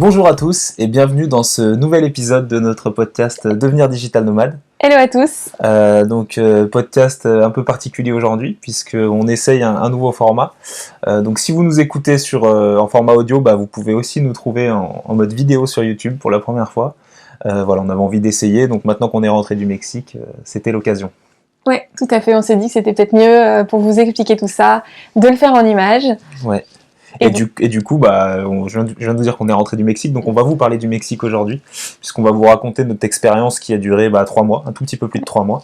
Bonjour à tous et bienvenue dans ce nouvel épisode de notre podcast Devenir Digital Nomade. Hello à tous. Podcast un peu particulier aujourd'hui puisqu'on essaye un nouveau format. Donc si vous nous écoutez en format audio, vous pouvez aussi nous trouver en mode vidéo sur YouTube pour la première fois. Voilà, on avait envie d'essayer, donc maintenant qu'on est rentré du Mexique, c'était l'occasion. Oui, tout à fait, on s'est dit que c'était peut-être mieux pour vous expliquer tout ça, de le faire en images. Ouais. Et du coup, je viens de vous dire qu'on est rentré du Mexique, donc on va vous parler du Mexique aujourd'hui, puisqu'on va vous raconter notre expérience qui a duré 3 mois, un tout petit peu plus de 3 mois.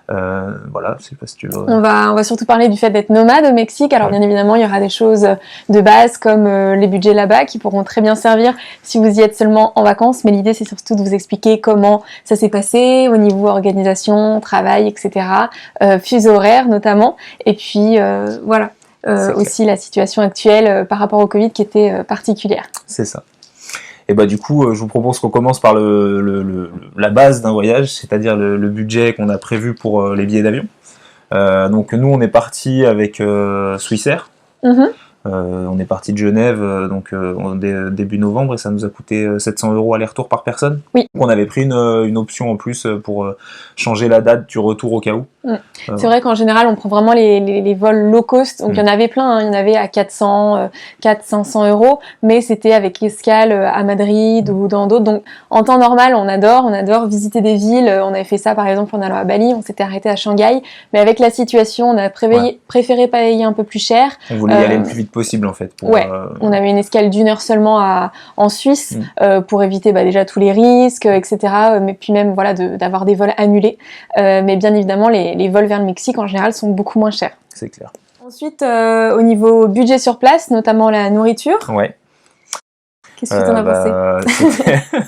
Voilà, je sais pas si tu veux... On va surtout parler du fait d'être nomade au Mexique. Alors bien évidemment, il y aura des choses de base comme les budgets là-bas qui pourront très bien servir si vous y êtes seulement en vacances, mais l'idée c'est surtout de vous expliquer comment ça s'est passé au niveau organisation, travail, etc. Fuseau horaire notamment, et puis voilà. Aussi la situation actuelle par rapport au Covid qui était particulière. C'est ça. Et du coup, je vous propose qu'on commence par la base d'un voyage, c'est-à-dire le budget qu'on a prévu pour les billets d'avion. Donc nous, on est parti avec Swissair. Mm-hmm. On est parti de Genève début novembre et ça nous a coûté 700 € aller-retour par personne. Oui. On avait pris une option en plus pour changer la date du retour au cas où. C'est vrai qu'en général, on prend vraiment les vols low cost. Donc il y en avait plein, hein. Il y en avait à 400, 500 €, mais c'était avec escale à Madrid ou dans d'autres. Donc en temps normal, on adore visiter des villes. On avait fait ça par exemple en allant à Bali, on s'était arrêté à Shanghai. Mais avec la situation, on a préféré payer un peu plus cher. On voulait y aller le plus vite possible en fait. On avait une escale d'1 heure seulement en Suisse pour éviter déjà tous les risques, etc. Mais puis même d'avoir des vols annulés. Mais bien évidemment, les vols vers le Mexique en général sont beaucoup moins chers. C'est clair. Ensuite, au niveau budget sur place, notamment la nourriture. Ouais. Qu'est-ce que tu en as pensé?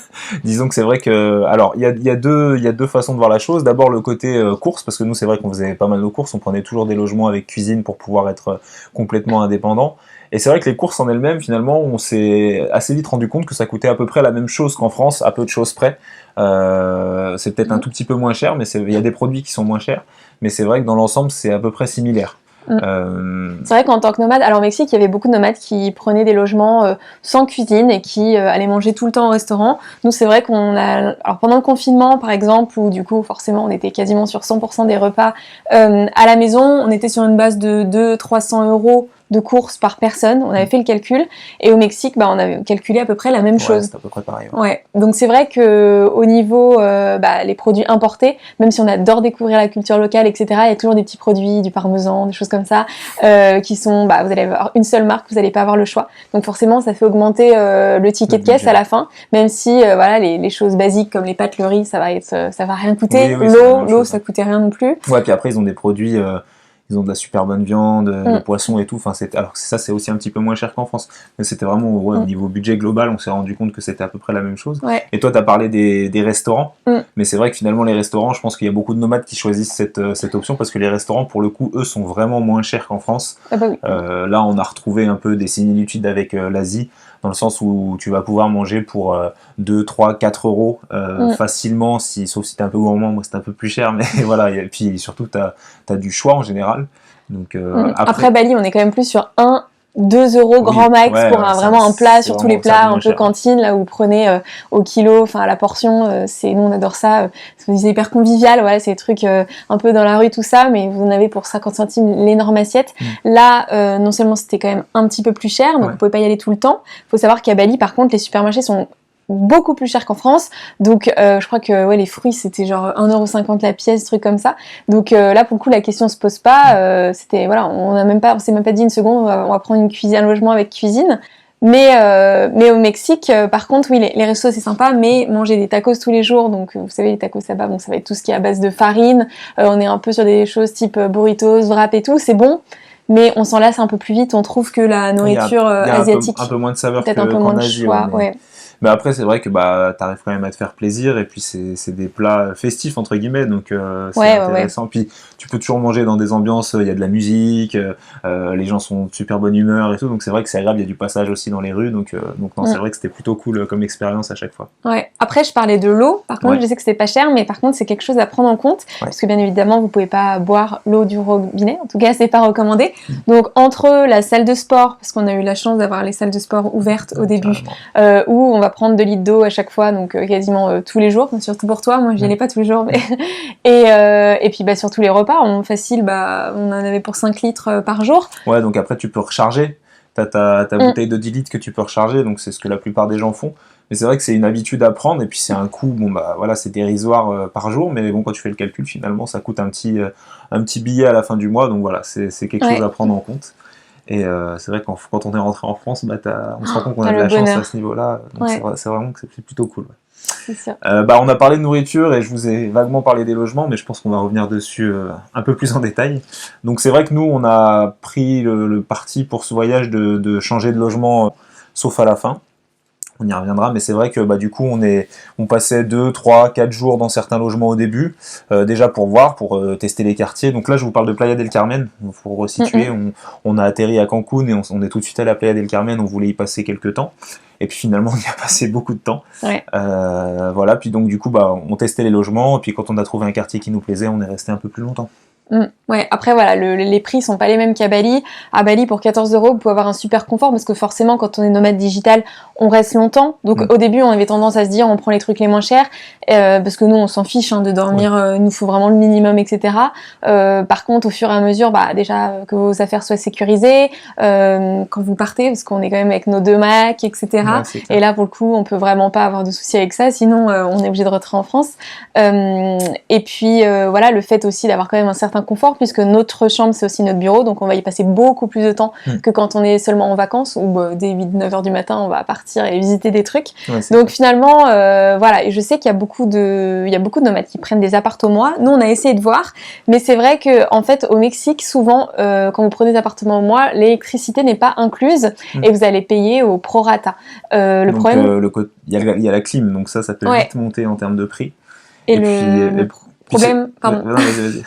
Disons que c'est vrai que... Alors, il y a deux façons de voir la chose. D'abord, le côté course, parce que nous, c'est vrai qu'on faisait pas mal de courses. On prenait toujours des logements avec cuisine pour pouvoir être complètement indépendant. Et c'est vrai que les courses en elles-mêmes, finalement, on s'est assez vite rendu compte que ça coûtait à peu près la même chose qu'en France, à peu de choses près. C'est peut-être un tout petit peu moins cher, mais il y a des produits qui sont moins chers. Mais c'est vrai que dans l'ensemble, c'est à peu près similaire. C'est vrai qu'en tant que nomade, alors au Mexique, il y avait beaucoup de nomades qui prenaient des logements sans cuisine et qui allaient manger tout le temps au restaurant. Nous, c'est vrai alors pendant le confinement, par exemple, où du coup, forcément, on était quasiment sur 100% des repas à la maison, on était sur une base de 200-300 € de courses par personne, on avait fait le calcul, et au Mexique, on avait calculé à peu près la même chose. C'est à peu près pareil. Ouais. Donc c'est vrai que au niveau les produits importés, même si on adore découvrir la culture locale, etc., il y a toujours des petits produits, du parmesan, des choses comme ça, qui sont, vous allez avoir une seule marque, vous n'allez pas avoir le choix. Donc forcément, ça fait augmenter le ticket de caisse à la fin, même si les choses basiques comme les pâtes, le riz, ça va rien coûter. Oui, l'eau, ça coûtait rien non plus. Ouais, puis après ils ont des produits. Ils ont de la super bonne viande, le poisson et tout. Enfin, alors ça, c'est aussi un petit peu moins cher qu'en France. Mais c'était vraiment au niveau budget global, on s'est rendu compte que c'était à peu près la même chose. Ouais. Et toi, tu as parlé des restaurants. Mais c'est vrai que finalement, les restaurants, je pense qu'il y a beaucoup de nomades qui choisissent cette option parce que les restaurants, pour le coup, eux, sont vraiment moins chers qu'en France. Ah oui. Là, on a retrouvé un peu des similitudes avec l'Asie, dans le sens où tu vas pouvoir manger pour 2, 3, 4 euros facilement, sauf si t'es un peu gourmand. Moi, c'est un peu plus cher, mais voilà. Et puis surtout, t'as du choix en général. Donc, après Bali, on est quand même plus sur 2 € grand max pour vraiment un plat, surtout les plats un peu cantine, là où vous prenez au kilo, à la portion. Nous, on adore ça. C'est hyper convivial. Voilà, c'est des trucs un peu dans la rue, tout ça, mais vous en avez pour 50 centimes l'énorme assiette. Là, non seulement c'était quand même un petit peu plus cher, donc vous pouvez pas y aller tout le temps. Faut savoir qu'à Bali, par contre, les supermarchés sont beaucoup plus cher qu'en France, donc je crois que les fruits c'était genre 1,50 € la pièce, truc comme ça, donc là pour le coup la question se pose pas, c'était on s'est même pas dit une seconde on va prendre un logement avec cuisine, mais au Mexique par contre les restos c'est sympa, mais manger des tacos tous les jours, donc vous savez les tacos là-bas, ça va être tout ce qui est à base de farine, on est un peu sur des choses type burritos, wrap et tout, c'est bon, mais on s'en lasse un peu plus vite, on trouve que la nourriture asiatique un peu moins de saveur peut-être un peu moins de Asie, choix, Mais après, c'est vrai que t'arrives quand même à te faire plaisir, et puis c'est des plats festifs, entre guillemets, donc c'est intéressant. Puis tu peux toujours manger dans des ambiances, il y a de la musique, les gens sont de super bonne humeur et tout, donc c'est vrai que c'est agréable, il y a du passage aussi dans les rues, donc non, c'est vrai que c'était plutôt cool comme expérience à chaque fois. Ouais. Après, je parlais de l'eau, par contre, je sais que c'était pas cher, mais par contre, c'est quelque chose à prendre en compte, parce que bien évidemment, vous pouvez pas boire l'eau du robinet, en tout cas, c'est pas recommandé. Donc, entre la salle de sport, parce qu'on a eu la chance d'avoir les salles de sport ouvertes au début, où on va à prendre 2 litres d'eau à chaque fois, donc quasiment tous les jours, surtout pour toi, moi j'y allais pas tous les jours, mais et puis bah, sur tous les repas, facile, bah, on en avait pour 5 litres par jour. Ouais, donc après tu peux recharger, t'as ta bouteille de 10 litres que tu peux recharger, donc c'est ce que la plupart des gens font. Mais c'est vrai que c'est une habitude à prendre, et puis c'est un coût, bon bah voilà, c'est dérisoire par jour, mais bon, quand tu fais le calcul, finalement, ça coûte un petit billet à la fin du mois, donc voilà, c'est quelque chose à prendre en compte. Et c'est vrai que quand on est rentré en France, bah, on se rend compte qu'on a de la chance à ce niveau-là, donc c'est vraiment que c'est plutôt cool. Ouais. C'est sûr. Bah, on a parlé de nourriture et je vous ai vaguement parlé des logements, mais je pense qu'on va revenir dessus un peu plus en détail. Donc c'est vrai que nous, on a pris le parti pour ce voyage de changer de logement, sauf à la fin. On y reviendra, mais c'est vrai que bah, du coup on passait 2, 3, 4 jours dans certains logements au début, déjà pour voir, pour tester les quartiers. Donc là je vous parle de Playa del Carmen, pour resituer, on a atterri à Cancun et on est tout de suite allé à Playa del Carmen, on voulait y passer quelques temps. Et puis finalement on y a passé beaucoup de temps. Ouais. Voilà, puis donc du coup bah, on testait les logements, et puis quand on a trouvé un quartier qui nous plaisait, on est resté un peu plus longtemps. Ouais, après voilà, les prix sont pas les mêmes qu'à Bali. À Bali, pour 14 €, vous pouvez avoir un super confort parce que forcément, quand on est nomade digital, on reste longtemps. Donc au début, on avait tendance à se dire, on prend les trucs les moins chers parce que nous, on s'en fiche de dormir. Il nous faut vraiment le minimum, etc. Par contre, au fur et à mesure, bah déjà que vos affaires soient sécurisées, quand vous partez, parce qu'on est quand même avec nos 2 Macs, etc. Ouais, et là, pour le coup, on peut vraiment pas avoir de soucis avec ça. Sinon, on est obligé de rentrer en France. Et puis voilà, le fait aussi d'avoir quand même un certain confort, puisque notre chambre c'est aussi notre bureau, donc on va y passer beaucoup plus de temps que quand on est seulement en vacances, où dès 8-9 heures du matin on va partir et visiter des trucs. Ouais, donc finalement voilà, et je sais qu'il y a beaucoup de nomades qui prennent des apparts au mois. Nous on a essayé de voir, mais c'est vrai que en fait au Mexique souvent quand vous prenez des appartements au mois, l'électricité n'est pas incluse et vous allez payer au prorata. Le problème, il y a la clim, donc ça peut vite monter en termes de prix. Et le problème, pardon. Vas-y.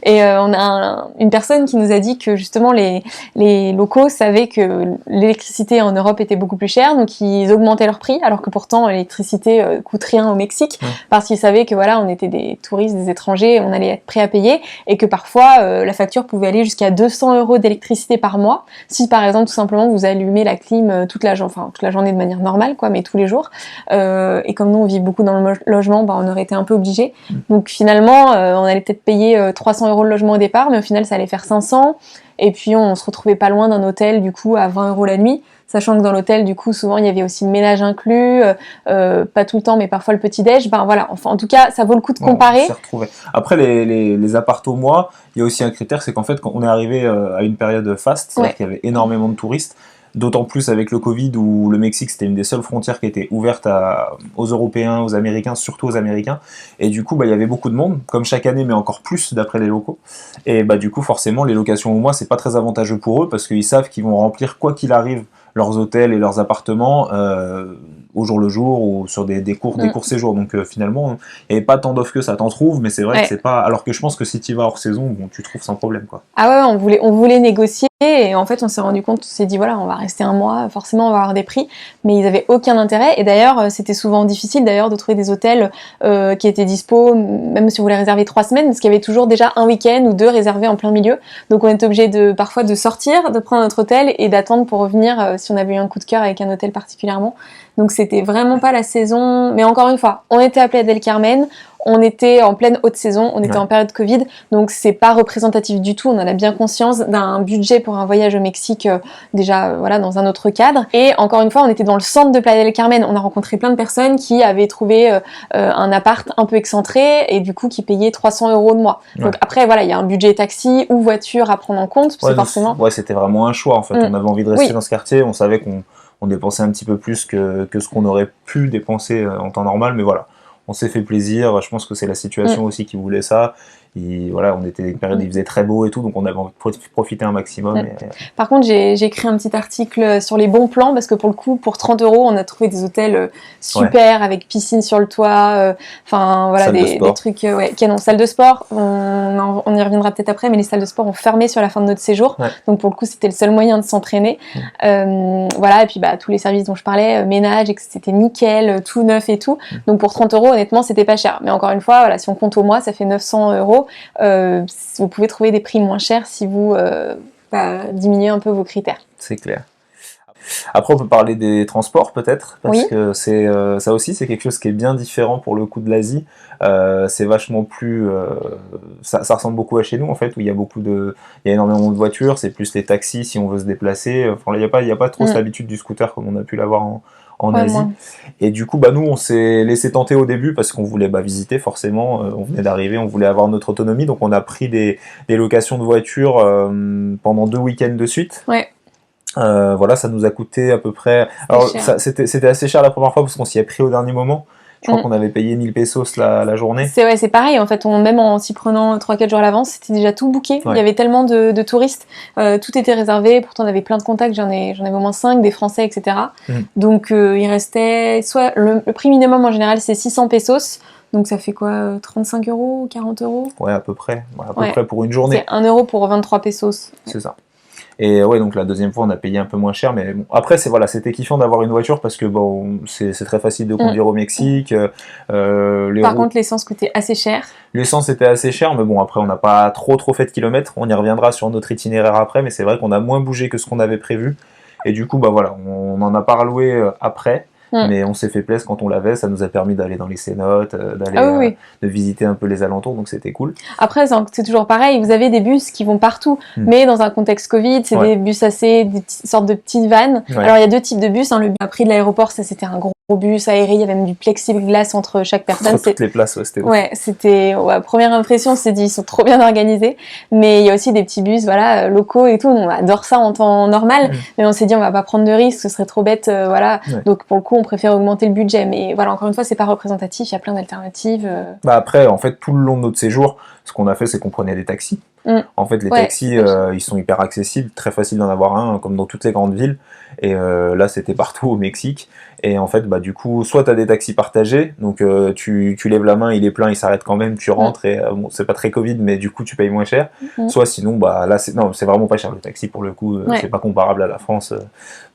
Et on a une personne qui nous a dit que justement les locaux savaient que l'électricité en Europe était beaucoup plus chère, donc ils augmentaient leur prix, alors que pourtant l'électricité coûte rien au Mexique, parce qu'ils savaient que voilà, on était des touristes, des étrangers, on allait être prêts à payer, et que parfois la facture pouvait aller jusqu'à 200 € d'électricité par mois, si par exemple tout simplement vous allumez la clim toute la journée de manière normale, quoi, mais tous les jours. Et comme nous on vit beaucoup dans le logement, bah, on aurait été un peu obligés. Donc finalement on allait peut-être payer 300 € le logement au départ, mais au final ça allait faire 500, et puis on se retrouvait pas loin d'un hôtel du coup à 20 € la nuit, sachant que dans l'hôtel du coup souvent il y avait aussi le ménage inclus, pas tout le temps mais parfois le petit-déj, ben voilà, enfin en tout cas ça vaut le coup de comparer. Après les apparts au mois, il y a aussi un critère, c'est qu'en fait quand on est arrivé à une période faste, c'est-à-dire qu'il y avait énormément de touristes, d'autant plus avec le Covid où le Mexique c'était une des seules frontières qui était ouverte aux Européens, aux Américains, surtout aux Américains, et du coup bah, il y avait beaucoup de monde, comme chaque année mais encore plus d'après les locaux, et bah du coup forcément les locations au mois c'est pas très avantageux pour eux parce qu'ils savent qu'ils vont remplir quoi qu'il arrive leurs hôtels et leurs appartements au jour le jour ou sur des courts séjours, donc finalement il n'y avait pas tant d'offres que ça, t'en trouves, mais c'est vrai que c'est pas, alors que je pense que si tu vas hors saison, bon, tu trouves sans problème quoi. Ah ouais, on voulait négocier, et en fait on s'est rendu compte, on s'est dit voilà, on va rester un mois, forcément on va avoir des prix, mais ils avaient aucun intérêt, et d'ailleurs c'était souvent difficile d'ailleurs de trouver des hôtels qui étaient dispo, même si vous voulez réserver 3 semaines, parce qu'il y avait toujours déjà un week-end ou 2 réservés en plein milieu, donc on était obligé parfois de sortir, de prendre notre hôtel et d'attendre pour revenir si on avait eu un coup de cœur avec un hôtel particulièrement. Donc c'était vraiment pas la saison, mais encore une fois, on était à Playa del Carmen, on était en pleine haute saison, on était en période Covid, donc c'est pas représentatif du tout, on en a bien conscience d'un budget pour un voyage au Mexique déjà voilà, dans un autre cadre. Et encore une fois, on était dans le centre de Playa del Carmen, on a rencontré plein de personnes qui avaient trouvé un appart un peu excentré et du coup qui payaient 300 € de mois. Donc après voilà, il y a un budget taxi ou voiture à prendre en compte, parce que forcément... Ouais, c'était vraiment un choix en fait, on avait envie de rester dans ce quartier, on savait qu'on dépensait un petit peu plus que ce qu'on aurait pu dépenser en temps normal, mais voilà, on s'est fait plaisir, je pense que c'est la situation aussi qui voulait ça, et voilà, on était une période où il faisait très beau et tout, donc on avait envie de profiter un maximum. Et... Par contre, j'ai écrit un petit article sur les bons plans, parce que pour le coup, pour 30 €, on a trouvé des hôtels super, avec piscine sur le toit, enfin voilà, des trucs, canon. Salle de sport, on y reviendra peut-être après, mais les salles de sport ont fermé sur la fin de notre séjour, donc pour le coup, c'était le seul moyen de s'entraîner. Voilà, et puis bah, tous les services dont je parlais, ménage, c'était nickel, tout neuf et tout, donc pour 30 €, honnêtement, c'était pas cher. Mais encore une fois, voilà, si on compte au mois, ça fait 900 €. Vous pouvez trouver des prix moins chers si vous diminuez un peu vos critères. C'est clair. Après, on peut parler des transports peut-être, parce que c'est ça aussi, c'est quelque chose qui est bien différent pour le coup de l'Asie. C'est vachement plus, ça ressemble beaucoup à chez nous en fait, où il y a énormément de voitures. C'est plus les taxis si on veut se déplacer. Enfin, il y a pas trop cette habitude du scooter comme on a pu l'avoir en Asie. Moi. Et du coup, nous, on s'est laissé tenter au début parce qu'on voulait visiter forcément. On venait d'arriver, on voulait avoir notre autonomie, donc on a pris des locations de voitures pendant 2 week-ends de suite. Ouais. Voilà, ça nous a coûté à peu près. Alors, c'était assez cher la première fois parce qu'on s'y est pris au dernier moment. Je crois qu'on avait payé 1000 pesos la journée. C'est pareil, en fait, même en s'y prenant 3-4 jours à l'avance, c'était déjà tout booké. Ouais. Il y avait tellement de touristes, tout était réservé, pourtant on avait plein de contacts, j'en avais au moins 5, des Français, etc. Donc il restait, soit le prix minimum en général c'est 600 pesos, donc ça fait quoi, 35 €, 40 €? Ouais, à peu près. À peu près pour une journée. C'est 1 € pour 23 pesos. C'est ça. Et ouais, donc la deuxième fois, on a payé un peu moins cher, mais bon. Après, c'était kiffant d'avoir une voiture parce que c'est très facile de conduire au Mexique. Par contre, l'essence coûtait assez cher. L'essence était assez cher, mais bon, après, on n'a pas trop fait de kilomètres. On y reviendra sur notre itinéraire après, mais c'est vrai qu'on a moins bougé que ce qu'on avait prévu. Et du coup, voilà, on en a parlé après. Mais on s'est fait plaisir quand on l'avait, ça nous a permis d'aller dans les cénotes, de visiter un peu les alentours, donc c'était cool. Après, c'est toujours pareil, vous avez des bus qui vont partout, mais dans un contexte Covid, c'est des bus des sortes de petites vannes. Ouais. Alors il y a 2 types de bus, le bus prix de l'aéroport, ça c'était un gros bus aéré, il y avait même du plexiglas entre chaque personne. Entre toutes les places, c'était ouf. Ouais, c'était première impression, on s'est dit ils sont trop bien organisés, mais il y a aussi des petits bus locaux et tout, on adore ça en temps normal, mais on s'est dit on va pas prendre de risques, ce serait trop bête, donc pour le coup on préfère augmenter le budget, mais voilà, encore une fois c'est pas représentatif, il y a plein d'alternatives. Après, en fait, tout le long de notre séjour, ce qu'on a fait, c'est qu'on prenait des taxis. En fait, les taxis, ils sont hyper accessibles, très facile d'en avoir un, comme dans toutes les grandes villes. Et là, c'était partout au Mexique. Et en fait, du coup, soit tu as des taxis partagés, donc tu lèves la main, il est plein, il s'arrête quand même, tu rentres, et bon, c'est pas très Covid, mais du coup, tu payes moins cher. Soit sinon, là, c'est vraiment pas cher le taxi pour le coup, c'est pas comparable à la France.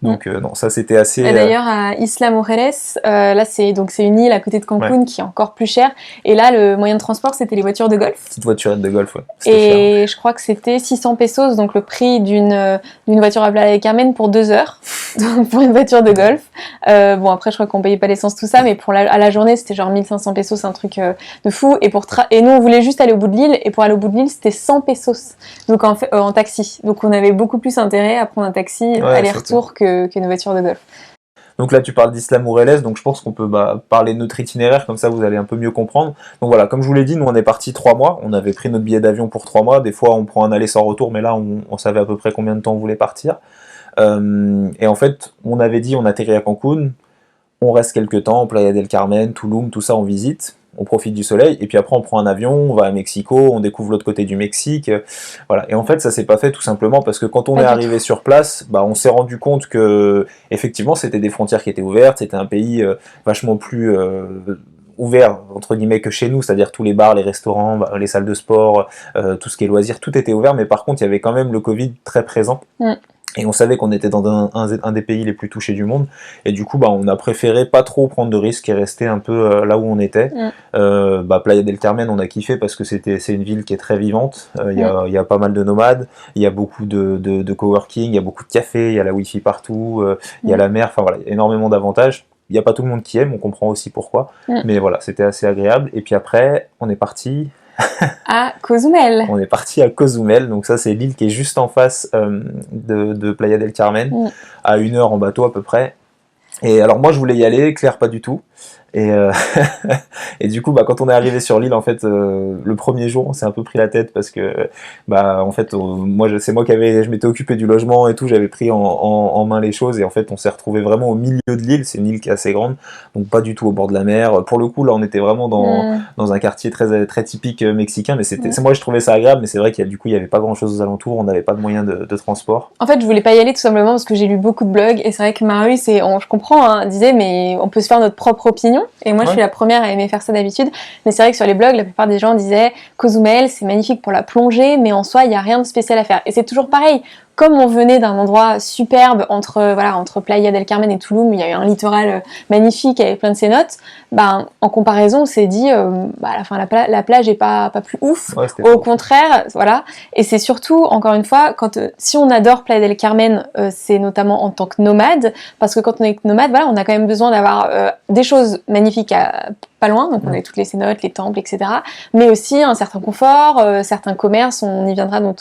Donc, non, ça c'était assez. Et d'ailleurs, à Isla Mujeres, là, c'est une île à côté de Cancun qui est encore plus chère. Et là, le moyen de transport, c'était les voitures de golf. Petite voiturette de golf, ouais. Et je crois que c'était 600 pesos, donc le prix d'une voiture à Playa del Carmen pour 2 heures, donc pour une voiture de golf. Bon, après, je crois qu'on payait pas l'essence, tout ça, mais à la journée, c'était genre 1500 pesos, c'est un truc de fou. Et nous, on voulait juste aller au bout de l'île, et pour aller au bout de l'île, c'était 100 pesos, donc en taxi. Donc on avait beaucoup plus intérêt à prendre un taxi aller-retour qu'une voiture de golf. Donc là, tu parles d'Isla Mujeres, donc je pense qu'on peut parler de notre itinéraire, comme ça vous allez un peu mieux comprendre. Donc voilà, comme je vous l'ai dit, nous on est parti 3 mois, on avait pris notre billet d'avion pour 3 mois, des fois on prend un aller sans retour, mais là on savait à peu près combien de temps on voulait partir. Et en fait, on avait dit, on atterrit à Cancun, on reste quelques temps, Playa del Carmen, Tulum, tout ça on visite, on profite du soleil, et puis après on prend un avion, on va à Mexico, on découvre l'autre côté du Mexique, voilà. Et en fait ça s'est pas fait tout simplement parce que quand on est arrivé sur place, on s'est rendu compte que effectivement c'était des frontières qui étaient ouvertes, c'était un pays vachement plus ouvert entre guillemets que chez nous, c'est-à-dire tous les bars, les restaurants, les salles de sport, tout ce qui est loisirs, tout était ouvert, mais par contre il y avait quand même le Covid très présent. Et on savait qu'on était dans un des pays les plus touchés du monde. Et du coup, on a préféré pas trop prendre de risques et rester un peu là où on était. Playa del Carmen, on a kiffé parce que c'est une ville qui est très vivante. Il y a pas mal de nomades. Il y a beaucoup de coworking. Il y a beaucoup de cafés. Il y a la wifi partout. Il y a la mer. Enfin voilà, il y a énormément d'avantages. Il n'y a pas tout le monde qui aime. On comprend aussi pourquoi. Mais voilà, c'était assez agréable. Et puis après, on est parti... à Cozumel. On est parti à Cozumel, donc ça c'est l'île qui est juste en face de Playa del Carmen, à 1 heure en bateau à peu près. Et alors moi je voulais y aller, Claire pas du tout. Et du coup, quand on est arrivé sur l'île, en fait, le premier jour, on s'est un peu pris la tête parce que, en fait, c'est moi je m'étais occupé du logement et tout, j'avais pris en main les choses et en fait, on s'est retrouvé vraiment au milieu de l'île. C'est une île qui est assez grande, donc pas du tout au bord de la mer. Pour le coup, là, on était vraiment dans un quartier très très typique mexicain, mais moi je trouvais ça agréable, mais c'est vrai qu'il y avait pas grand chose aux alentours, on n'avait pas de moyens de transport. En fait, je voulais pas y aller tout simplement parce que j'ai lu beaucoup de blogs et c'est vrai que Marie, je comprends, disait mais on peut se faire notre propre opinion. Et moi, je suis la première à aimer faire ça d'habitude. Mais c'est vrai que sur les blogs, la plupart des gens disaient Cozumel, c'est magnifique pour la plongée, mais en soi, il n'y a rien de spécial à faire. Et c'est toujours pareil. comme on venait d'un endroit superbe entre Playa del Carmen et Tulum, il y a eu un littoral magnifique avec plein de cénotes, en comparaison, on s'est dit, à la fin, la plage est pas plus ouf. Ouais, au contraire, voilà. Et c'est surtout, encore une fois, si on adore Playa del Carmen, c'est notamment en tant que nomade, parce que quand on est nomade, voilà, on a quand même besoin d'avoir des choses magnifiques pas loin, donc on a toutes les cénotes, les temples, etc. Mais aussi un certain confort, certains commerces, on y viendra, dont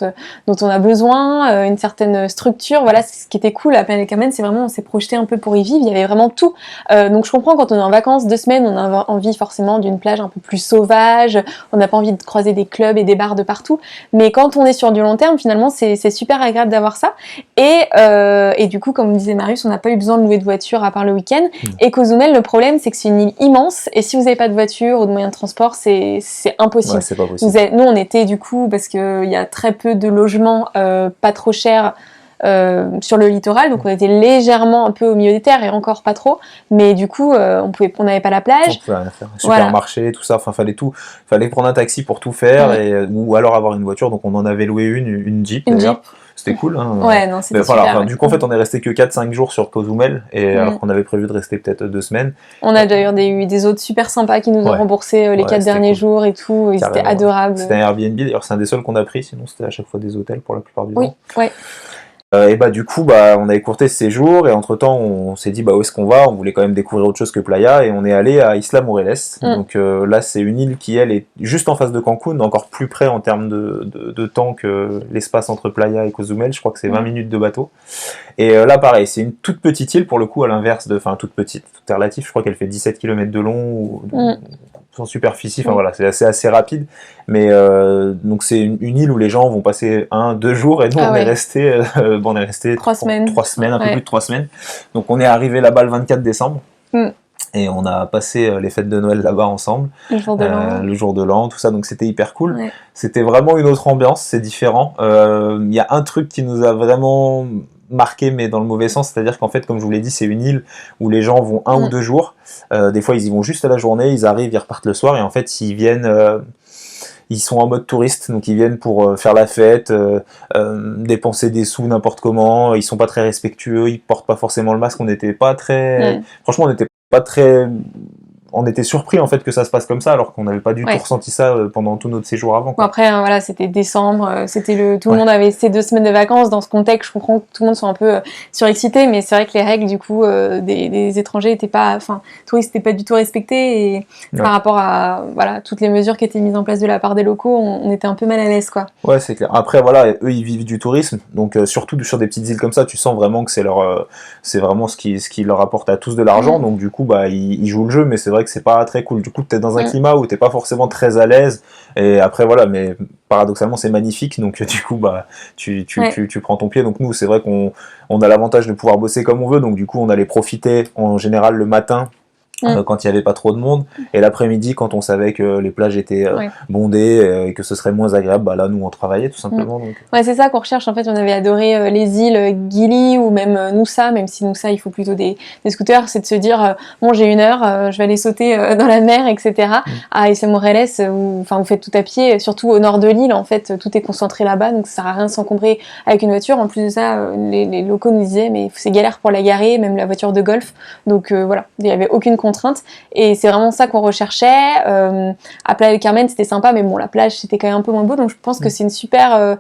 on a besoin, une certaine structure. Voilà, ce qui était cool à Playa del Carmen, c'est vraiment, on s'est projeté un peu pour y vivre, il y avait vraiment tout. Donc je comprends, quand on est en vacances 2 semaines, on a envie forcément d'une plage un peu plus sauvage, on n'a pas envie de croiser des clubs et des bars de partout, mais quand on est sur du long terme, finalement, c'est super agréable d'avoir ça. Et du coup, comme disait Marius, on n'a pas eu besoin de louer de voiture à part le week-end. Et Cozumel, le problème, c'est que c'est une île immense, et si vous n'avez pas de voiture ou de moyen de transport, c'est impossible. Ouais, c'est pas possible. Nous, on était du coup, parce qu'il y a très peu de logements pas trop chers sur le littoral, donc on était légèrement un peu au milieu des terres et encore pas trop, mais du coup on n'avait pas la plage. On pouvait rien faire. Supermarché, tout ça, enfin fallait prendre un taxi pour tout faire, ou alors avoir une voiture, donc on en avait loué une Jeep d'ailleurs. C'était cool. Hein. Ouais, non, c'était super. Voilà, du coup, en fait, on est resté que 4-5 jours sur Cozumel, alors qu'on avait prévu de rester peut-être 2 semaines. On a d'ailleurs eu des hôtes super sympas qui nous ont remboursé les 4 derniers jours et tout, et c'était adorable. C'était un Airbnb, d'ailleurs, c'est un des seuls qu'on a pris, sinon c'était à chaque fois des hôtels pour la plupart du temps. Oui, ouais. Et du coup, on a écourté ce séjour, et entre-temps, on s'est dit, où est-ce qu'on va ? On voulait quand même découvrir autre chose que Playa, et on est allé à Isla Mujeres. Donc là, c'est une île qui, elle, est juste en face de Cancun, encore plus près en termes de temps que l'espace entre Playa et Cozumel. Je crois que c'est 20 minutes de bateau. Et là, pareil, c'est une toute petite île, pour le coup, à l'inverse toute petite, tout est relatif. Je crois qu'elle fait 17 km de long, sans superficie, enfin voilà, c'est assez rapide. Mais donc c'est une île où les gens vont passer 1-2 jours, et nous on est resté 3 semaines. 3 semaines, un peu plus de 3 semaines. Donc on est arrivé là-bas le 24 décembre. Et on a passé les fêtes de Noël là-bas ensemble, le jour de l'an, tout ça, donc c'était hyper cool. C'était vraiment une autre ambiance, c'est différent. Y a un truc qui nous a vraiment marqué, mais dans le mauvais sens, c'est-à-dire qu'en fait, comme je vous l'ai dit, c'est une île où les gens vont 1 ou 2 jours. Des fois, ils y vont juste à la journée, ils arrivent, ils repartent le soir, et en fait, ils viennent... ils sont en mode touriste, donc ils viennent pour faire la fête, dépenser des sous n'importe comment, ils sont pas très respectueux, ils portent pas forcément le masque, on n'était pas très... Franchement, on n'était pas très... On était surpris en fait que ça se passe comme ça, alors qu'on n'avait pas du tout ressenti ça pendant tout notre séjour avant. Bon, après, voilà, c'était décembre, tout le monde avait ses 2 semaines de vacances. Dans ce contexte, je comprends que tout le monde soit un peu surexcité, mais c'est vrai que les règles du coup des étrangers étaient pas, touristes n'étaient pas du tout respectées, et par rapport à toutes les mesures qui étaient mises en place de la part des locaux, on était un peu mal à l'aise, quoi. Ouais, c'est clair. Après, voilà, eux ils vivent du tourisme, donc surtout sur des petites îles comme ça, tu sens vraiment que c'est vraiment ce qui leur apporte à tous de l'argent. Donc du coup, ils jouent le jeu, mais c'est vrai que c'est pas très cool. Du coup, t'es dans un climat où t'es pas forcément très à l'aise, et après voilà, mais paradoxalement c'est magnifique, donc du coup tu prends ton pied. Donc nous, c'est vrai qu'on a l'avantage de pouvoir bosser comme on veut, donc du coup on allait profiter en général le matin, quand il n'y avait pas trop de monde, et l'après-midi quand on savait que les plages étaient bondées et que ce serait moins agréable, là nous on travaillait tout simplement. Donc... Ouais, c'est ça qu'on recherche en fait. On avait adoré les îles Gili ou même Noosa, même si Noosa il faut plutôt des scooters, c'est de se dire bon, j'ai 1 heure, je vais aller sauter dans la mer, etc. À Isla Mujeres, vous faites tout à pied, surtout au nord de l'île, en fait tout est concentré là-bas, donc ça sert à rien de s'encombrer avec une voiture. En plus de ça, les locaux nous disaient mais c'est galère pour la garer, même la voiture de golf, donc voilà, il n'y avait aucune contrainte, et c'est vraiment ça qu'on recherchait. À Playa del Carmen c'était sympa, mais bon, la plage c'était quand même un peu moins beau, donc je pense que c'est une super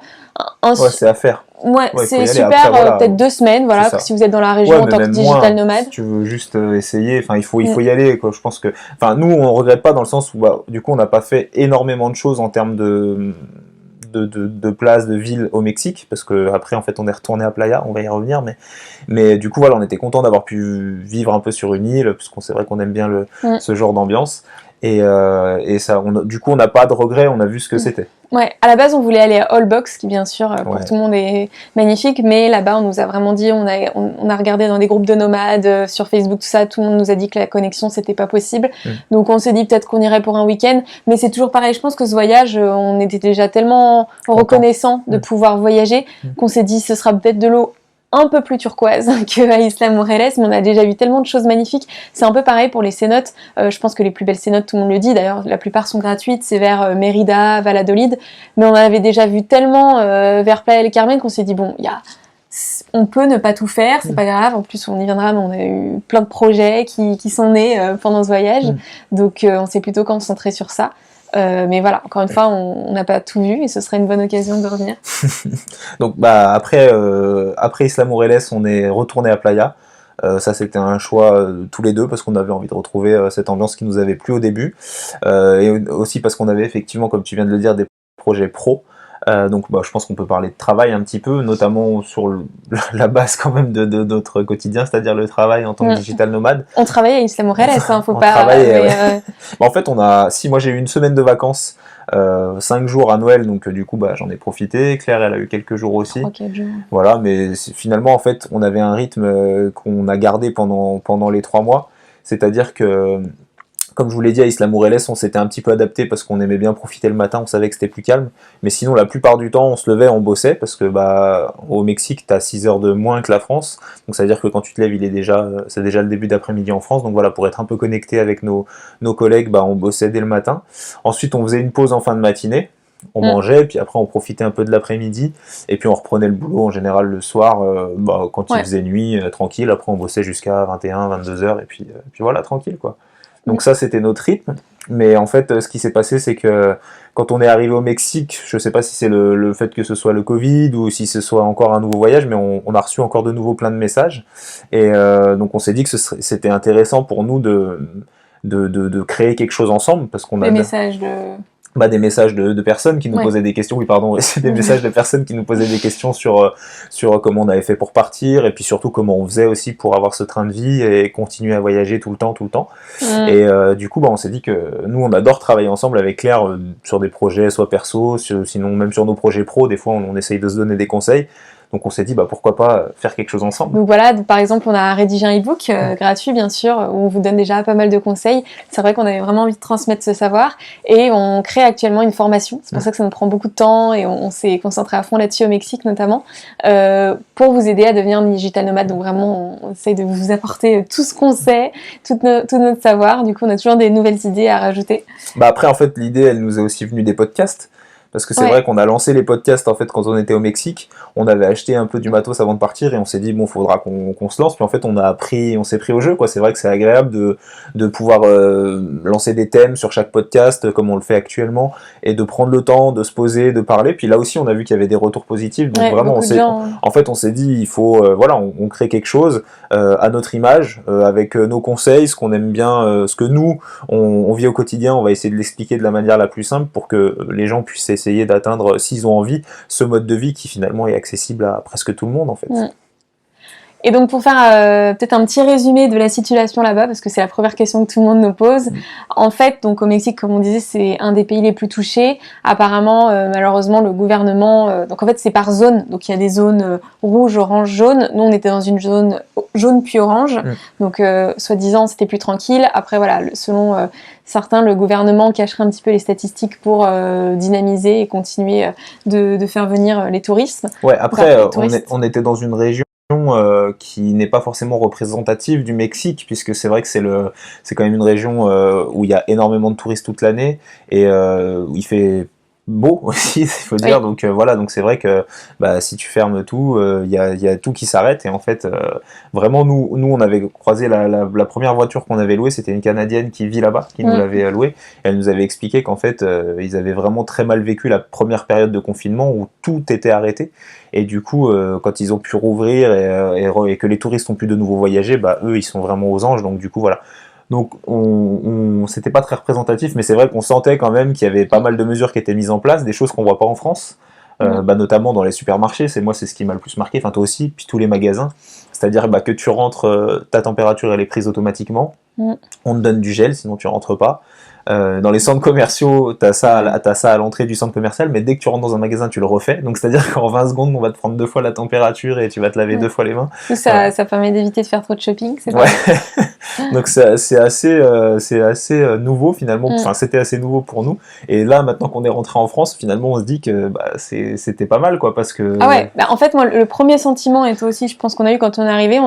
c'est à faire. Ouais, c'est super. Après, peut-être 2 semaines, voilà, si vous êtes dans la région en tant que digital nomade. Si tu veux juste essayer, il faut y aller, quoi. Je pense que, nous on regrette pas dans le sens où du coup on n'a pas fait énormément de choses en termes de places, de villes au Mexique, parce que après en fait on est retourné à Playa, on va y revenir, mais du coup voilà, on était content d'avoir pu vivre un peu sur une île, parce qu'on c'est vrai qu'on aime bien ce genre d'ambiance, et ça, du coup on n'a pas de regrets, on a vu ce que c'était. Ouais, à la base on voulait aller à Holbox, qui bien sûr pour tout le monde est magnifique, mais là-bas on nous a vraiment dit, on a regardé dans des groupes de nomades sur Facebook, tout ça, tout le monde nous a dit que la connexion c'était pas possible, donc on s'est dit peut-être qu'on irait pour un week-end, mais c'est toujours pareil, je pense que ce voyage, on était déjà tellement reconnaissant de pouvoir voyager, qu'on s'est dit ce sera peut-être de l'eau un peu plus turquoise qu'à Isla Mujeres, mais on a déjà vu tellement de choses magnifiques. C'est un peu pareil pour les cénotes. Je pense que les plus belles cénotes, tout le monde le dit, d'ailleurs la plupart sont gratuites, c'est vers Mérida, Valladolid, mais on avait déjà vu tellement vers Playa del Carmen qu'on s'est dit bon, il on peut ne pas tout faire, c'est pas grave. En plus, on y viendra, mais on a eu plein de projets qui sont nés pendant ce voyage. Donc, on s'est plutôt concentré sur ça. Mais voilà, encore une fois, on n'a pas tout vu et ce serait une bonne occasion de revenir. Donc, après Isla Mujeres, on est retourné à Playa. Ça, c'était un choix tous les deux parce qu'on avait envie de retrouver cette ambiance qui nous avait plu au début. Et aussi parce qu'on avait effectivement, comme tu viens de le dire, des projets pro. Donc je pense qu'on peut parler de travail un petit peu, notamment sur la base quand même de notre quotidien, c'est-à-dire le travail en tant que digital nomade. On travaille à Isla Mujeres, faut pas... En fait, moi j'ai eu une semaine de vacances, 5 jours à Noël, donc du coup j'en ai profité. Claire, elle a eu quelques jours aussi. 3-4 jours. Voilà, mais finalement en fait on avait un rythme qu'on a gardé pendant les 3 mois, c'est-à-dire que comme je vous l'ai dit, à Isla Mujeres, on s'était un petit peu adapté parce qu'on aimait bien profiter le matin, on savait que c'était plus calme. Mais sinon, la plupart du temps, on se levait, on bossait parce que au Mexique, t'as 6 heures de moins que la France. Donc ça veut dire que quand tu te lèves, c'est déjà le début d'après-midi en France. Donc voilà, pour être un peu connecté avec nos collègues, on bossait dès le matin. Ensuite, on faisait une pause en fin de matinée. On mangeait, puis après on profitait un peu de l'après-midi, et puis on reprenait le boulot en général le soir, quand il faisait nuit, tranquille. Après on bossait jusqu'à 21, 22 heures, et puis voilà, tranquille quoi. Donc ça, c'était notre rythme. Mais en fait, ce qui s'est passé, c'est que quand on est arrivé au Mexique, je ne sais pas si c'est le fait que ce soit le Covid ou si ce soit encore un nouveau voyage, mais on a reçu encore de nouveau plein de messages. Et donc on s'est dit que c'était intéressant pour nous de créer quelque chose ensemble, parce qu'on a... Des messages de... des messages de personnes qui nous posaient des questions. Oui, pardon, c'est des messages de personnes qui nous posaient des questions sur comment on avait fait pour partir, et puis surtout comment on faisait aussi pour avoir ce train de vie et continuer à voyager tout le temps. Et du coup, on s'est dit que nous, on adore travailler ensemble avec Claire sur des projets, soit perso, sinon même sur nos projets pro. Des fois, on essaye de se donner des conseils. Donc on s'est dit pourquoi pas faire quelque chose ensemble. Donc voilà, par exemple on a rédigé un e-book gratuit bien sûr, où on vous donne déjà pas mal de conseils. C'est vrai qu'on avait vraiment envie de transmettre ce savoir, et on crée actuellement une formation. C'est pour ça que ça nous prend beaucoup de temps, et on s'est concentré à fond là-dessus au Mexique notamment, pour vous aider à devenir un digital nomade. Donc vraiment on essaye de vous apporter tout ce qu'on sait, tout notre savoir. Du coup on a toujours des nouvelles idées à rajouter. Après en fait l'idée elle nous est aussi venue des podcasts. Parce que c'est vrai qu'on a lancé les podcasts en fait quand on était au Mexique, on avait acheté un peu du matos avant de partir et on s'est dit faudra qu'on se lance. Puis en fait on s'est pris au jeu quoi. C'est vrai que c'est agréable de pouvoir lancer des thèmes sur chaque podcast comme on le fait actuellement, et de prendre le temps de se poser, de parler. Puis là aussi on a vu qu'il y avait des retours positifs. Donc vraiment on s'est dit il faut on crée quelque chose à notre image, avec nos conseils, ce qu'on aime bien, ce que nous on vit au quotidien. On va essayer de l'expliquer de la manière la plus simple pour que les gens puissent essayer d'atteindre, s'ils ont envie, ce mode de vie qui finalement est accessible à presque tout le monde en fait. Et donc pour faire peut-être un petit résumé de la situation là-bas, parce que c'est la première question que tout le monde nous pose. En fait, donc au Mexique, comme on disait, c'est un des pays les plus touchés. Apparemment, malheureusement, le gouvernement... donc en fait, c'est par zone. Donc il y a des zones rouge, orange, jaune. Nous, on était dans une zone jaune puis orange. Donc soi-disant, c'était plus tranquille. Après, voilà, selon certains, le gouvernement cacherait un petit peu les statistiques pour dynamiser et continuer de faire venir les touristes. Ouais, après, on était dans une région qui n'est pas forcément représentative du Mexique, puisque c'est vrai que c'est quand même une région où il y a énormément de touristes toute l'année, et où il fait beau aussi, il faut dire. Donc voilà, donc c'est vrai que si tu fermes tout, il y a tout qui s'arrête. Et en fait vraiment nous on avait croisé la première voiture qu'on avait louée, c'était une Canadienne qui vit là-bas, qui nous l'avait louée, et elle nous avait expliqué qu'en fait ils avaient vraiment très mal vécu la première période de confinement où tout était arrêté. Et du coup, quand ils ont pu rouvrir et que les touristes ont pu de nouveau voyager, eux, ils sont vraiment aux anges. Donc du coup, voilà. Donc c'était pas très représentatif, mais c'est vrai qu'on sentait quand même qu'il y avait pas mal de mesures qui étaient mises en place, des choses qu'on voit pas en France, notamment dans les supermarchés. C'est ce qui m'a le plus marqué, enfin toi aussi, puis tous les magasins. C'est-à-dire que tu rentres, ta température elle est prise automatiquement, on te donne du gel, sinon tu rentres pas. Dans les centres commerciaux, t'as ça à l'entrée du centre commercial, mais dès que tu rentres dans un magasin, tu le refais. Donc c'est-à-dire qu'en 20 secondes, on va te prendre 2 fois la température et tu vas te laver 2 fois les mains. Ça permet d'éviter de faire trop de shopping, c'est pas Donc c'est assez nouveau finalement. Enfin, c'était assez nouveau pour nous. Et là, maintenant qu'on est rentré en France, finalement, on se dit que c'était pas mal, quoi, parce que. Ah ouais. En fait, moi, le premier sentiment, et toi aussi, je pense qu'on a eu quand on est arrivé,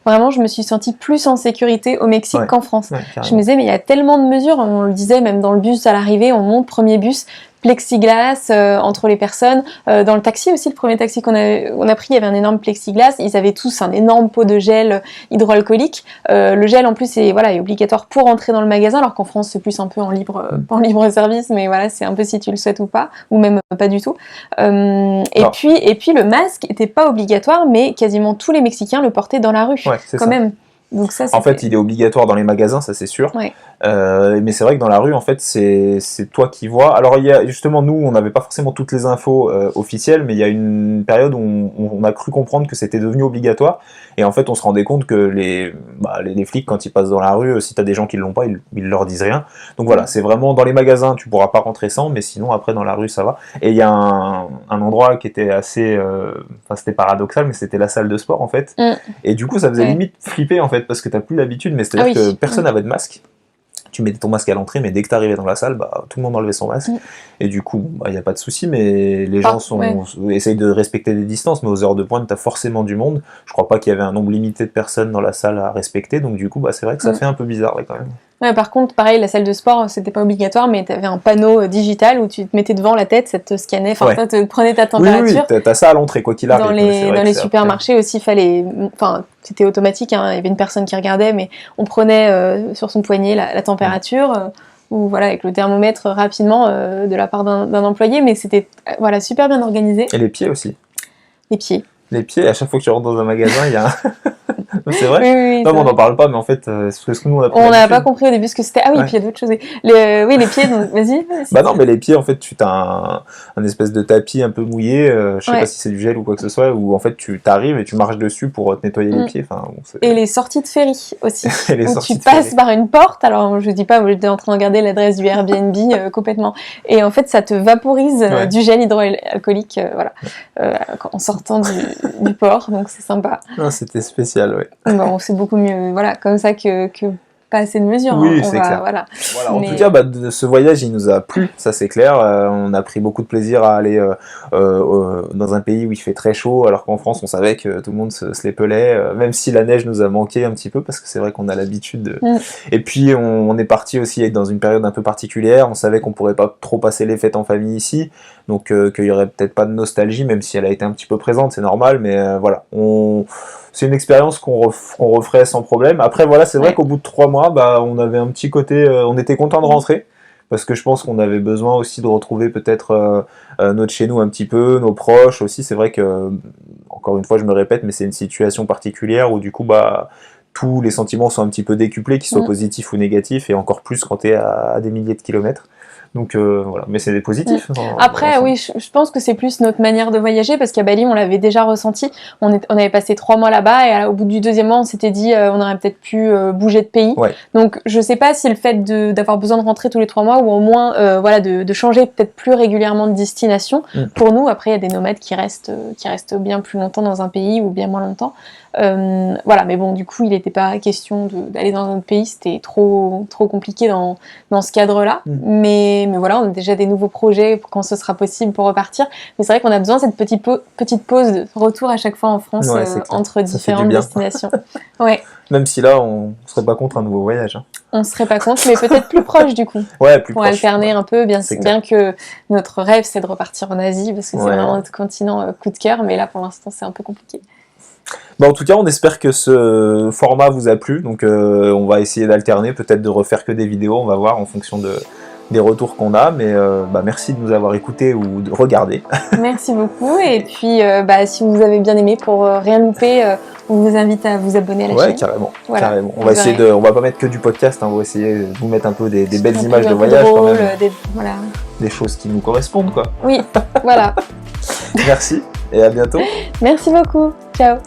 vraiment, je me suis sentie plus en sécurité au Mexique qu'en France. Je me disais, mais il y a tellement de mesures, on le disait disait, même dans le bus à l'arrivée, on monte, premier bus, plexiglas entre les personnes. Dans le taxi aussi, le premier taxi qu'on a pris, il y avait un énorme plexiglas. Ils avaient tous un énorme pot de gel hydroalcoolique. Le gel en plus est obligatoire pour entrer dans le magasin, alors qu'en France c'est plus un peu pas en libre service, mais voilà, c'est un peu si tu le souhaites ou pas, ou même pas du tout. Et puis le masque était pas obligatoire, mais quasiment tous les Mexicains le portaient dans la rue, quand même. Donc ça, en fait, il est obligatoire dans les magasins, ça c'est sûr. Ouais. Mais c'est vrai que dans la rue, en fait, c'est toi qui vois. Alors, il y a justement, nous, on n'avait pas forcément toutes les infos officielles, mais il y a une période où on a cru comprendre que c'était devenu obligatoire. Et en fait, on se rendait compte que les flics, quand ils passent dans la rue, si t'as des gens qui l'ont pas, ils leur disent rien. Donc voilà, c'est vraiment dans les magasins, tu pourras pas rentrer sans, mais sinon, après, dans la rue, ça va. Et il y a un endroit qui était assez... c'était paradoxal, mais c'était la salle de sport, en fait. Et du coup, ça faisait limite flipper, en fait, parce que t'as plus l'habitude, mais c'est-à-dire que personne n'avait de masque. Tu mettais ton masque à l'entrée, mais dès que tu arrivais dans la salle, tout le monde enlevait son masque. Et du coup, il n'y a pas de souci, mais les gens essayent de respecter des distances, mais aux heures de pointe, tu as forcément du monde. Je crois pas qu'il y avait un nombre limité de personnes dans la salle à respecter, donc du coup, c'est vrai que ça fait un peu bizarre quand même. Ouais, par contre, pareil, la salle de sport, c'était pas obligatoire, mais tu avais un panneau digital où tu te mettais devant la tête, ça te scannait, ça te prenait ta température. Oui, t'as ça à l'entrée, quoi qu'il arrive. Dans les supermarchés aussi, c'était automatique, hein, il y avait une personne qui regardait, mais on prenait sur son poignet la température, ou voilà, avec le thermomètre rapidement de la part d'un employé, mais c'était super bien organisé. Et les pieds aussi. Les pieds, à chaque fois que tu rentres dans un magasin, il y a un... C'est vrai. Oui, non, mais on n'en parle pas, mais en fait, c'est parce que nous, on n'a pas compris au début ce que c'était. Ah oui, puis il y a d'autres choses. Les pieds, donc vas-y. Non, mais les pieds, en fait, tu as un espèce de tapis un peu mouillé, je sais pas si c'est du gel ou quoi que ce soit, où en fait, tu t'arrives et tu marches dessus pour te nettoyer les pieds. Et les sorties de ferry aussi. Où tu passes par une porte, alors je dis pas, j'étais en train de regarder l'adresse du Airbnb complètement. Et en fait, ça te vaporise du gel hydroalcoolique, en sortant du port, donc c'est sympa. Non, c'était spécial, c'est beaucoup mieux, comme ça que pas assez de mesures. Oui, c'est clair. En tout cas, ce voyage, il nous a plu, ça c'est clair. On a pris beaucoup de plaisir à aller dans un pays où il fait très chaud, alors qu'en France, on savait que tout le monde se les pelait, même si la neige nous a manqué un petit peu, parce que c'est vrai qu'on a l'habitude de... Et puis, on est parti aussi dans une période un peu particulière. On savait qu'on pourrait pas trop passer les fêtes en famille ici, donc qu'il y aurait peut-être pas de nostalgie, même si elle a été un petit peu présente, c'est normal, mais c'est une expérience qu'on referait sans problème. Après, c'est vrai qu'au bout de 3 mois, on avait un petit côté... on était content de rentrer, parce que je pense qu'on avait besoin aussi de retrouver peut-être notre chez nous un petit peu, nos proches aussi. C'est vrai que, encore une fois, je me répète, mais c'est une situation particulière où du coup, tous les sentiments sont un petit peu décuplés, qu'ils soient positifs ou négatifs, et encore plus quand tu es à des milliers de kilomètres. Donc mais c'est des positifs. Après, oui, je pense que c'est plus notre manière de voyager, parce qu'à Bali, on l'avait déjà ressenti. On avait passé 3 mois là-bas, et au bout du 2e mois, on s'était dit on aurait peut-être pu bouger de pays. Donc je sais pas si le fait d'avoir besoin de rentrer tous les 3 mois, ou au moins de changer peut-être plus régulièrement de destination. Pour nous, après, il y a des nomades qui restent bien plus longtemps dans un pays, ou bien moins longtemps. Mais bon, du coup, il n'était pas question d'aller dans un autre pays, c'était trop compliqué dans ce cadre-là. Mais voilà, on a déjà des nouveaux projets quand ce sera possible pour repartir. Mais c'est vrai qu'on a besoin de cette petite pause de retour à chaque fois en France entre différentes destinations. Même si là, on serait pas contre un nouveau voyage. On serait pas contre, mais peut-être plus proche du coup. Plus pour proche, alterner un peu, bien que notre rêve c'est de repartir en Asie, parce que c'est vraiment notre continent coup de cœur, mais là pour l'instant c'est un peu compliqué. En tout cas, on espère que ce format vous a plu, donc on va essayer d'alterner, peut-être de refaire que des vidéos, on va voir en fonction des retours qu'on a, mais merci de nous avoir écoutés ou de regarder. Merci beaucoup, et puis si vous avez bien aimé, pour rien louper, on vous invite à vous abonner à la chaîne. Carrément. On va essayer on va pas mettre que du podcast, on va essayer de vous mettre un peu des belles images de voyage, drôle, quand même. Des choses qui nous correspondent, quoi. Oui, voilà. Merci, et à bientôt. Merci beaucoup, ciao.